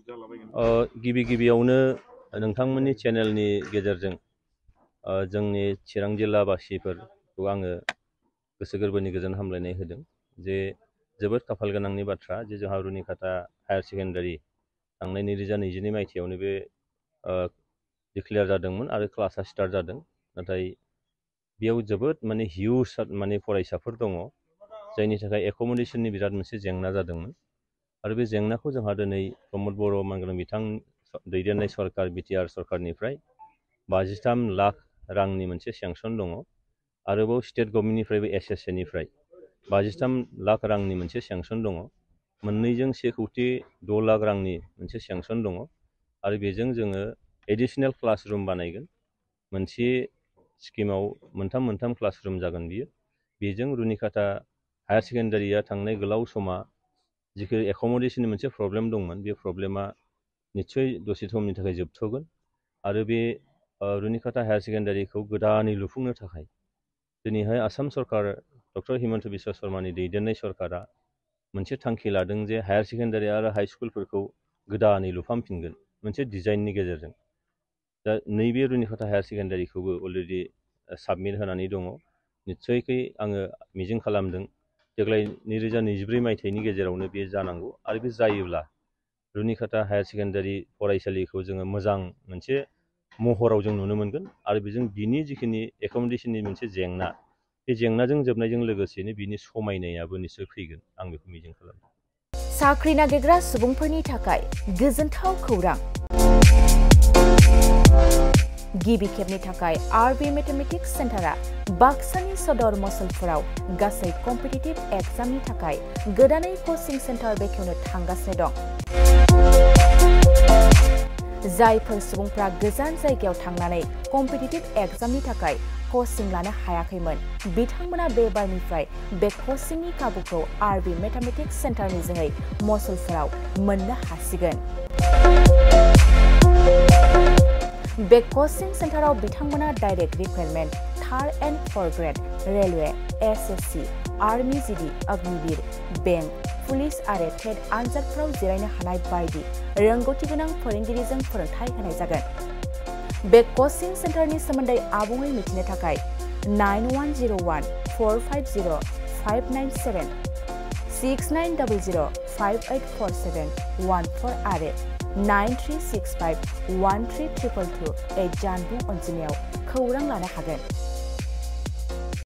गिबि गिबियावनो नोंथांमोननि चेनेलनि गेजेरजों जोंनि चिरां जिल्लाबासिफोरखौ आङो गोसो गोरबोनि गोजोन हामलायनाय होदों जे जोबोद खाफाल गोनांनि बाथ्रा जे जोंहा रुनिकाटा हायार सेकेन्डारि थांनाय 2022 मायथाइयावनो बे डिक्लेयार जादोंमोन आरो क्लासआ स्टार्ट जादों। नाथाय बेयाव जोबोद हिउज फरायसाफोर दङ जायनि थाखाय एक'मडेसननि बिराद मोनसे जेंना जादोंमोन आरो बे जेंनाखौ जोंहा दिनै प्रमद बर' मानगोनां बिथां दैदेननाय सरकार बिटिआर सरकारनिफ्राय 53 लाख रांनि मोनसे सेंसन दङ। आरोबाव स्टेट गभर्नमेन्टनिफ्रायबो SSA निफ्राय 53 लाख रांनि मोनसे सेंसन दङ। मोननैजों 1,06 लाख रांनि मोनसे सेंसन दङ आरो बेजों जोङो एडिशनेल क्लासरुम बानायगोन। मोनसे स्किमाव मोनथाम क्लासरुम जागोन बियो। बेजों रुनिकाटा हायार सेकेन्डारिया थांनाय गोलाव समा जिखो एक'मडेसननि मोनसे प्रब्लेम दंमोन बे प्रब्लेमा निस्सय दसे समनि थाखाय जोबथ'गोन आरो बे रुनिकाटा हायार सेकेन्डारिखौ गोदानै लुफुंनो थाखाय दिनैहाय आसाम सरकार डक्टर हिमन्त बिश्व शर्मानि दैदेननाय सरकारा मोनसे थांखि लादों जे हायार सेकेन्डारि आरो हाइ स्कुलफोरखौ गोदानै लुफामफिनगोन मोनसे डिजाइननि गेजेरजों। दा नैबे रुनिकाटा हायार सेकेन्डारिखौबो अलरेडि साबमिट होनानै दङ। निस्सयकै आङो मिजिं खालामदों देग्लाय 2024 मायथाइनि गेजेरावनो बे जानांगौ आरो बे जायोब्ला रुनिकाटा हायार सेकेन्डारि फरायसालिखौ जोङो मोजां मोनसे महराव जों नुनो मोनगोन आरो बेजों बिनि जिखिनि एक'मडेसननि मोनसे जेंना बे जेंनाजों जोबनायजों लोगोसेनो बिनि समायनायाबो निस्सय फैगोन आं बेखौ मिजिं खालामदों। साख्रि नागिरग्रा सुबुंफोरनि थाखाय गोजोनथाव खौरां। गिबि खेबनि थाखाय RB मेथमेटिक्स सेन्टारा बाक्सानि सदर मसलपुराव गासै कम्पिटिटिभ एग्जामनि थाखाय गोदानै कचिं सेन्टार बेखेवनो थांगासिनो दं। जायफोर सुबुंफ्रा गोजान जायगायाव थांनानै कम्पिटिटिभ एग्जामनि थाखाय कचिं लानो हायाखैमोन बिथांमोना बे बारनिफ्राय बे कचिंनि खाबुखौ RB मेथमेटिक्स सेन्टारनि जोहै मसलपुराव मोननो हासिगोन। बे कचिं सेन्टाराव बिथांमोना direct recruitment 3rd and 4th grade railway SSC army GD Agniveer bank police आरो टेट आनजादफोराव जिरायनो हानाय बायदि रोंगौथि गोनां फोरोंगिरिजों फोरोंथाय होनाय जागोन। बे कचिं सेन्टारनि सोमोन्दै आबुङै मिथिनो थाखाय 9101 450 597 6900584714 आरो 9365 13222 जानबुं अनजिमायाव खौरां लानो हागोन।